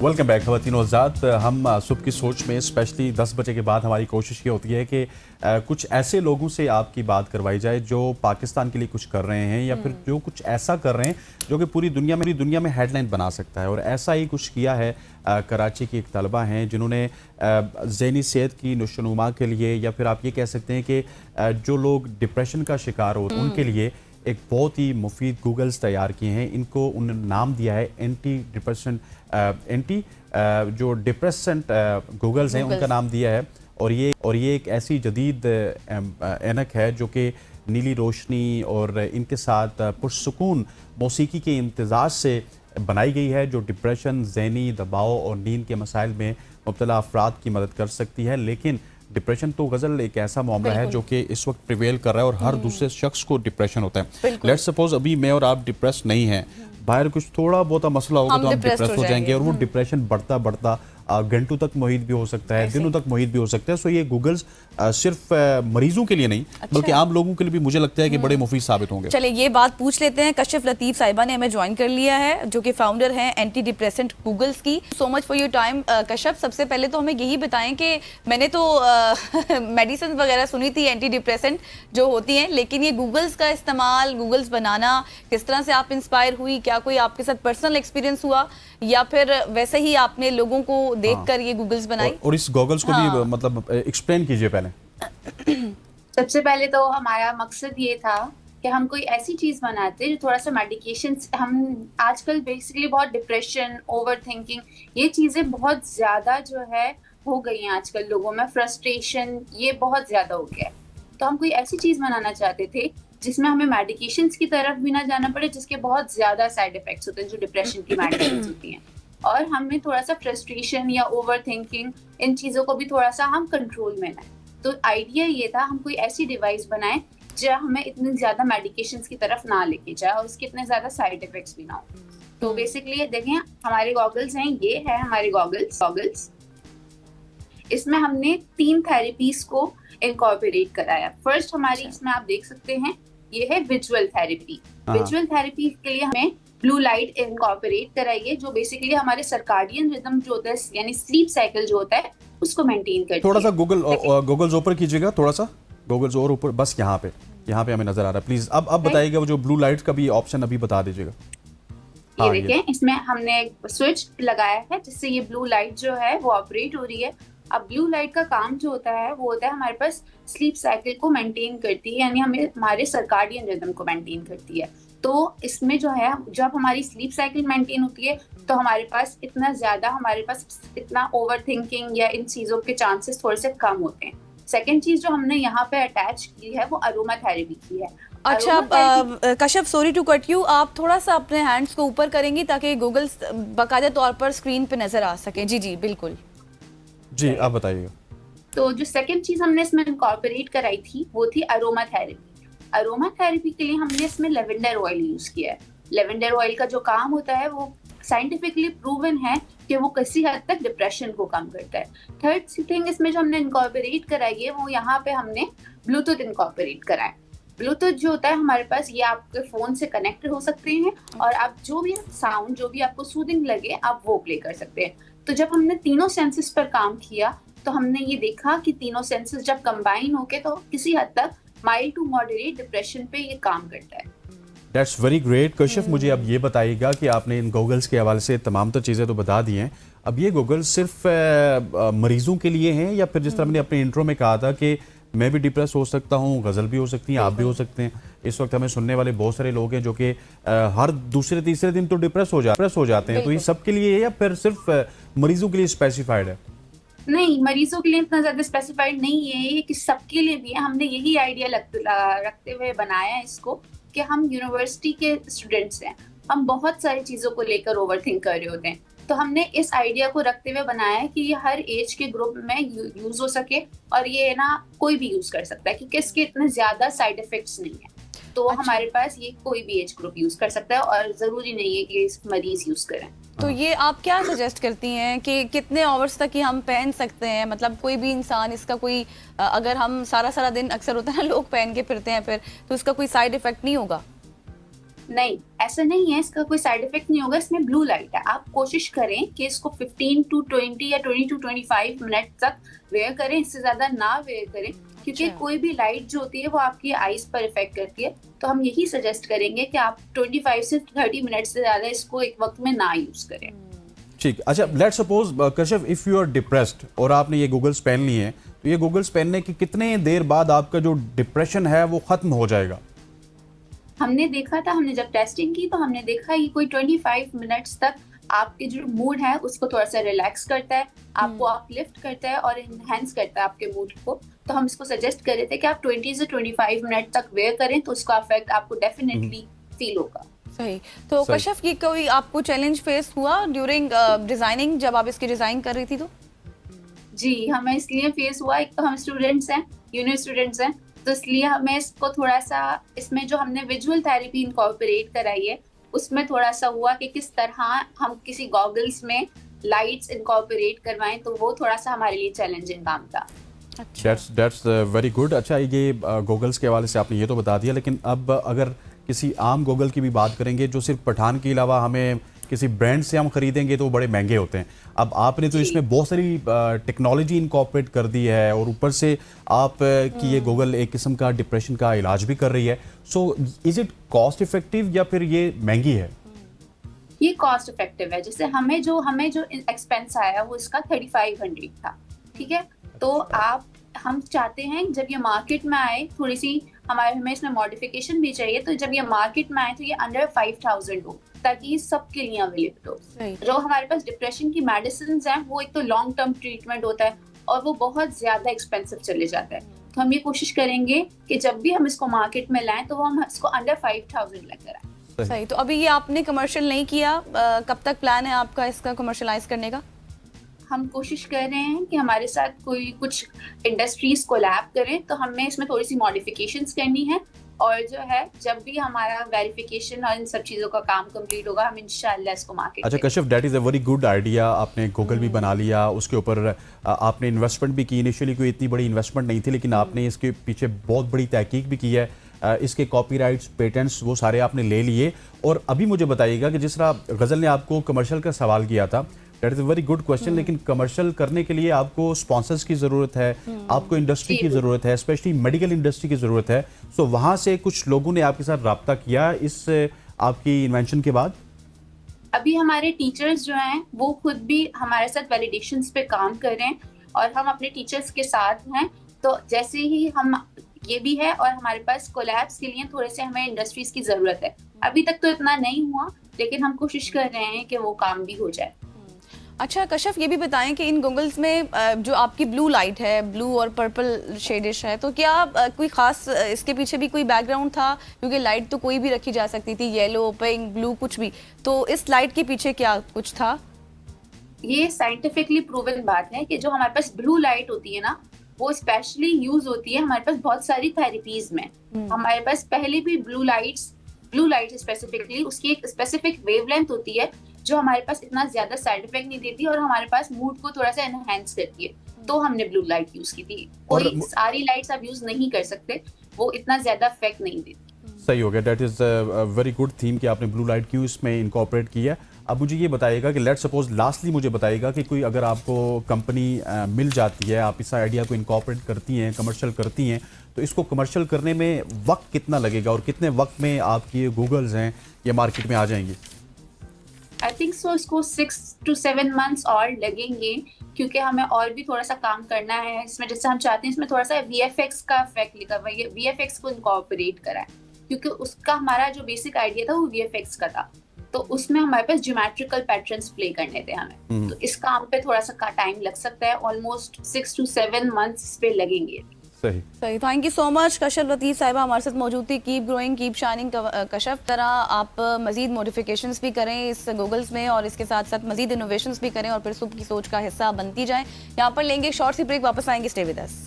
Welcome back खवातीन और हज़रात। हम सुबह की सोच में स्पेशली 10 बजे के बाद हमारी कोशिश ये होती है कि कुछ ऐसे लोगों से आपकी बात करवाई जाए जो पाकिस्तान के लिए कुछ कर रहे हैं या फिर जो कुछ ऐसा कर रहे हैं जो कि पूरी दुनिया में हेडलाइन बना सकता है। और ऐसा ही कुछ किया है कराची की एक तलबा हैं जिन्होंने ज़हनी सेहत की नुशनुमा के लिए या फिर आप ये कह सकते हैं कि जो लोग डिप्रेशन का शिकार हो उनके लिए एक बहुत ही मुफीद गूगल्स तैयार किए हैं। इनको उन्होंने नाम दिया है जो डिप्रेसेंट गूगल्स हैं उनका नाम दिया है। और ये एक ऐसी जदीद ऐनक है जो कि नीली रोशनी और इनके साथ पुरसुकून मौसीकी के इम्तिजाज से बनाई गई है, जो डिप्रेशन, ज़हनी दबाव और नींद के मसाइल में मुब्तला अफराद की मदद कर सकती है। लेकिन डिप्रेशन तो गज़ल एक ऐसा मामला है जो कि इस वक्त प्रिवेल कर रहा है और हर दूसरे शख्स को डिप्रेशन होता है। लेट्स सपोज अभी मैं और आप डिप्रेस नहीं हैं, बाहर कुछ थोड़ा बहुत मसला होगा तो हम डिप्रेस हो जाएंगे और वो डिप्रेशन बढ़ता बढ़ता घंटों तक मुहित भी हो सकता है, दिनों तक मुहित भी हो सकता है। सो ये गूगल्स सिर्फ मरीजों के लिए नहीं बल्कि आम लोगों के लिए भी मुझे लगता है कि बड़े मुफीद साबित होंगे। चलिए ये बात पूछ लेते हैं। कशिफ लतीफ़ साहिबा ने हमें ज्वाइन कर लिया है, जो कि फाउंडर हैं एंटी डिप्रेसेंट गूगल्स की। So much for your time Kashif. सबसे पहले तो हमें यही बताएं कि मैंने तो मेडिसिन वगैरह सुनी थी एंटी डिप्रेसेंट जो होती हैं, लेकिन ये गूगल्स का इस्तेमाल, गूगल्स बनाना, किस तरह से आप इंस्पायर हुई? क्या कोई आपके साथ पर्सनल एक्सपीरियंस हुआ या फिर वैसे ही आपने लोगों को देखकर ये गूगल्स बनाई? और इस गूगल्स को भी मतलब एक्सप्लेन कीजिए पहले। सबसे पहले तो हमारा मकसद ये था कि हम कोई ऐसी चीज बनाते जो थोड़ा सा मेडिकेशन, हम आजकल बेसिकली बहुत डिप्रेशन, ओवर थिंकिंग, ये चीजें बहुत ज्यादा जो है हो गई हैं आजकल लोगों में। फ्रस्ट्रेशन ये बहुत ज्यादा हो गया है, तो हम कोई ऐसी चीज बनाना चाहते थे जिसमें हमें मेडिकेशंस की तरफ भी ना जाना पड़े, जिसके बहुत ज्यादा साइड इफेक्ट्स होते हैं जो डिप्रेशन की मेडिसिन होती हैं, और हमें थोड़ा सा फ्रस्ट्रेशन या ओवर थिंकिंग, इन चीजों को भी थोड़ा सा हम कंट्रोल में लाएं। तो आइडिया ये था हम कोई ऐसी डिवाइस बनाएं जो हमें इतनी ज्यादा मेडिकेशंस की तरफ ना लेके जाए और उसके इतने ज्यादा साइड इफेक्ट्स भी ना हो। तो बेसिकली देखें, हमारे गॉगल्स हैं, ये है हमारे गॉगल्स। इसमें हमने 3 थेरेपीज को इनकॉर्पोरेट कराया। फर्स्ट हमारी इसमें आप देख सकते हैं ये है विजुअल थेरेपी। विजुअल थेरेपी के लिए हमें ब्लू लाइट इनकॉर्पोरेट कराइए, जो बेसिकली हमारे सर्काडियन रिदम जो होता है यानी स्लीप साइकिल जो होता है उसको मेंटेन करती है। थोड़ा सा गूगल्स ऊपर कीजिएगा, थोड़ा सा गूगल्स और ऊपर, बस यहाँ पे हमें नजर आ रहा है। प्लीज अब बताइएगा वो जो ब्लू लाइट का भी ऑप्शन अभी बता दीजिएगा। ये देखें, इसमें हमने एक स्विच लगाया है जिससे ये ब्लू लाइट जो है वो ऑपरेट हो रही है। अब ब्लू लाइट का काम जो होता है वो होता है हमारे पास स्लीप साइकिल को मेंटेन करती है, यानी हमें हमारे सर्काडियन रिदम को मेंटेन करती है। तो इसमें जो है जब हमारी स्लीप साइकिल मेंटेन होती है तो हमारे पास इतना ओवर थिंकिंग या इन चीजों के चांसेस थोड़े से कम होते हैं। सेकंड चीज जो हमने यहाँ पे अटैच की है वो अरोमा थेरेपी की है। अच्छा Kashif, sorry to cut you, आप थोड़ा सा अपने हैंड्स को ऊपर करेंगी ताकि गूगल बाकायदा तौर पर स्क्रीन पे नजर आ सके। जी बिल्कुल जी, आप बताइएगा। तो जो सेकंड चीज हमने इसमें इनकॉर्पोरेट कराई थी वो थी अरोमा थेरेपी। अरोमा थेरेपी के लिए हमने इसमें लेवेंडर ऑयल यूज किया है। लेवेंडर ऑयल का जो काम होता है वो साइंटिफिकली प्रूवन है कि वो किसी हद तक डिप्रेशन को कम करता है। थर्ड थिंग इसमें जो हमने इनकॉर्पोरेट कराई है वो यहाँ पे हमने ब्लूटूथ इनकॉर्पोरेट कराया। ब्लूटूथ जो होता है हमारे पास, ये आपके फोन से कनेक्ट हो सकते हैं और आप जो भी साउंड जो भी आपको सूदिंग लगे आप वो प्ले कर सकते हैं। तो जब हमने तीनों सेंसेस पर काम किया तो हमने ये देखा कि तीनों सेंसेस जब कंबाइन होके तो किसी हद तक माइल्ड टू मॉडरेट डिप्रेशन पे ये काम करता है। That's very great. कशिफ, मुझे अब ये बताइएगा कि आपने इन गूगल्स के हवाले से तमाम तो चीज़ें तो बता दी हैं, अब ये गूगल सिर्फ मरीजों के लिए हैं या फिर जिस तरह मैंने अपने इंट्रो में कहा था कि मैं भी डिप्रेस हो सकता हूँ, गज़ल भी हो सकती हैं, आप भी हो सकते हैं। इस वक्त हमें सुनने वाले बहुत सारे लोग हैं जो कि हर दूसरे तीसरे दिन तो डिप्रेस हो जाते हैं। तो ये सब के लिए है या फिर सिर्फ मरीजों के लिए स्पेसिफाइड है? नहीं, मरीजों के लिए इतना ज्यादा स्पेसिफाइड नहीं है ये, कि सबके लिए भी है। हमने यही आइडिया रखते हुए बनाया है इसको कि हम यूनिवर्सिटी के स्टूडेंट्स हैं, हम बहुत सारी चीजों को लेकर ओवर थिंक कर रहे होते हैं। तो हमने इस आइडिया को रखते हुए बनाया है कि ये हर एज के ग्रुप में यूज हो सके और ये ना कोई भी यूज कर सकता है क्योंकि इसके इतने ज्यादा साइड इफेक्ट्स नहीं है। तो हमारे पास ये कोई भी एज ग्रुप यूज कर सकता है और जरूरी नहीं है कि मरीज यूज करें। तो ये आप क्या सजेस्ट करती हैं कि कितने आवर्स तक ही हम पहन सकते हैं? मतलब कोई भी इंसान इसका कोई अगर हम सारा दिन, अक्सर होता है ना लोग पहन के फिरते हैं फिर, तो इसका कोई साइड इफेक्ट नहीं होगा? नहीं, ऐसा नहीं है, इसका कोई साइड इफेक्ट नहीं होगा, इसमें ब्लू लाइट है। आप कोशिश करें कि इसको 15 to 20 या 20 to 25 मिनट तक वेयर करें, इससे ज्यादा ना वेयर करें, क्योंकि अच्छा। कोई भी लाइट जो होती है वो आपकी आईज पर इफेक्ट करती है। तो हम यही सजेस्ट करेंगे कि आप 25 से 30 मिनट से ज्यादा इसको एक वक्त में ना यूज करें। ठीक। अच्छा, let's suppose Kashif if you are depressed और आपने ये गूगल्स पहन लिए हैं, तो ये गूगल्स पहनने की कितने देर बाद आपका जो डिप्रेशन है वो खत्म हो जाएगा? हमने देखा था, हमने जब टेस्टिंग की तो हमने देखा कि कोई 25 मिनट्स तक आपके जो मूड है उसको थोड़ा सा रिलैक्स करता है, आपको अपलिफ्ट करता है और इनहेंस करता है आपके मूड को। तो हम इसको सजेस्ट कर रहे थे कि आप 20 से 25 मिनट तक वेयर करें, तो उसका इफेक्ट आपको डेफिनेटली फील होगा। सही। तो सही। कशिफ, ये कोई आपको चैलेंज फेस हुआ ड्यूरिंग डिजाइनिंग, जब आप इसकी डिजाइन कर रही थी तो? जी, हमें इसलिए फेस हुआ, एक तो हम स्टूडेंट्स हैं, यूनिवर्सिटी स्टूडेंट्स हैं, तो इसलिए हमें इसको थोड़ा सा, इसमें जो हमने विजुअल थेरेपी इनकॉर्पोरेट कराई है उसमें थोड़ा सा हुआ कि किस तरह हम किसी गॉगल्स में लाइट्स इनकॉर्पोरेट करवाएं, तो वो थोड़ा सा हमारे लिए चैलेंजिंग काम था। अच्छा। That's very good. अच्छा, ये गूगल्स के हवाले से आपने ये तो बता दिया, लेकिन अब अगर किसी आम गूगल की भी बात करेंगे जो सिर्फ पठान के अलावा हमें किसी ब्रांड से हम खरीदेंगे तो वो बड़े महंगे होते हैं। अब आपने तो इसमें बहुत सारी टेक्नोलॉजी इनकॉर्पोरेट कर दी है और ऊपर से आप कि ये गूगल एक किस्म का डिप्रेशन का इलाज भी कर रही है। So is it cost effective या फिर ये महंगी है? ये कॉस्ट इफेक्टिव है। जैसे हमें जो एक्सपेंस आया वो इसका 3500 था, ठीक है। तो हम चाहते हैं जब ये मार्केट में आए, थोड़ी सी हमें इसमें मॉडिफिकेशन भी चाहिए, तो जब ये मार्केट में आए तो ये अंडर 5000 हो, ताकि ये सबके लिए अवेलेबल हो। जो हमारे पास डिप्रेशन की मेडिसिन हैं वो एक तो लॉन्ग टर्म ट्रीटमेंट होता है और वो बहुत ज्यादा एक्सपेंसिव चले जाता है। तो हम ये कोशिश करेंगे कि जब भी हम इसको मार्केट में लाएं तो वो हम इसको अंडर 5000 लेकर आए। सही। तो अभी ये आपने कमर्शियल नहीं किया, कब तक प्लान है आपका इसका कमर्शलाइज करने का? हम कोशिश कर रहे हैं कि हमारे साथ कोई कुछ इंडस्ट्रीज कोलैब करें, तो हमें इसमें थोड़ी सी मॉडिफिकेशंस करनी है, और जो है जब भी हमारा वेरिफिकेशन और इन सब चीजों का काम कंप्लीट होगा हम इंशाल्लाह इसको मार्केट। अच्छा Kashif, that is a very good idea. आपने गूगल भी बना लिया, उसके ऊपर आपने इन्वेस्टमेंट भी की। इनिशियली कोई इतनी बड़ी इन्वेस्टमेंट नहीं थी, लेकिन आपने इसके पीछे बहुत बड़ी तहकीक भी की है। इसके कॉपीराइट्स, पेटेंट्स वो सारे आपने ले लिए। और अभी मुझे बताइएगा कि जिस तरह गज़ल ने आपको कमर्शियल का सवाल किया था, that is a very good question, लेकिन कमर्शियल करने के लिए आपको स्पॉन्सर्स की ज़रूरत है, आपको इंडस्ट्री की ज़रूरत है, स्पेशली मेडिकल इंडस्ट्री की ज़रूरत है। सो वहाँ से कुछ लोगों ने आपके साथ रब्ता किया इस आपकी इन्वेंशन के बाद? अभी हमारे टीचर्स जो हैं वो खुद भी हमारे साथ वैलिडेशंस पे काम कर रहे हैं और हम अपने टीचर्स के साथ हैं। तो जैसे ही हम ये भी है, और हमारे पास कोलैब्स के लिए थोड़े से हमें इंडस्ट्रीज की जरूरत है। अभी तक तो इतना नहीं हुआ, लेकिन हम कोशिश कर रहे हैं कि वो काम भी हो जाए। अच्छा कशिफ, ये भी बताएं कि इन गॉगल्स में जो आपकी ब्लू लाइट है, ब्लू और पर्पल शेडिश है, तो क्या कोई खास इसके पीछे भी कोई बैकग्राउंड था? क्योंकि लाइट तो कोई भी रखी जा सकती थी, येलो, पिंक, ब्लू, कुछ भी। तो इस लाइट के पीछे क्या कुछ था? ये साइंटिफिकली प्रूवन बात है कि जो हमारे पास ब्लू लाइट होती है ना, वो स्पेशली यूज होती है हमारे पास बहुत सारी थेरेपीज में। हमारे पास पहले भी ब्लू लाइट स्पेसिफिकली उसकी एक स्पेसिफिक वेवलेंथ होती है जो हमारे पास इतना ज्यादा साइड इफेक्ट नहीं देती और हमारे पास मूड को थोड़ा सा एनहांस करती है। तो हमने ब्लू लाइट यूज की थी। कोई सारी लाइट्स आप यूज नहीं कर सकते, वो इतना ज्यादा इफेक्ट नहीं देती। सही हो गया। That is a very good theme कि आपने ब्लू लाइट क्यों इसमें इनकॉर्पोरेट किया। अब मुझे ये बताइएगा कि लेट्स सपोज लास्टली मुझे बताइएगा कि कोई अगर आपको कंपनी मिल जाती है, आप इस आइडिया को इनकॉर्पोरेट करती हैं, कमर्शियल करती हैं, तो इसको कमर्शियल करने में वक्त कितना लगेगा और कितने वक्त में आपकी गूगल्स हैं ये मार्केट में आ जाएंगी? आई थिंक सो इसको 6 to 7 months और लगेंगे, क्योंकि हमें और भी थोड़ा सा काम करना है इसमें। जैसे हम चाहते हैं इसमें थोड़ा सा VFX का इफेक्ट लिखा हुआ है, VFX को इनकॉर्पोरेट करा है, क्योंकि उसका हमारा जो बेसिक आइडिया था वो VFX का था। तो उसमें हमारे पास ज्योमेट्रिकल पैटर्न्स प्ले करने थे हमें। तो इस काम पे थोड़ा सा टाइम लग सकता है, ऑलमोस्ट 6 to 7 months पे लगेंगे। सही। Thank you so much Kashif Latif साहिबा हमारे साथ मौजूद थी। Keep growing, keep shining Kashif. तरह आप मजीद मॉडिफिकेशंस भी करें इस गूगल्स में और इसके साथ साथ मजीद इनोवेशंस भी करें और फिर सुबह की सोच का हिस्सा बनती जाएं। यहाँ पर लेंगे एक शॉर्ट सी ब्रेक, वापस आएंगे। Stay with us.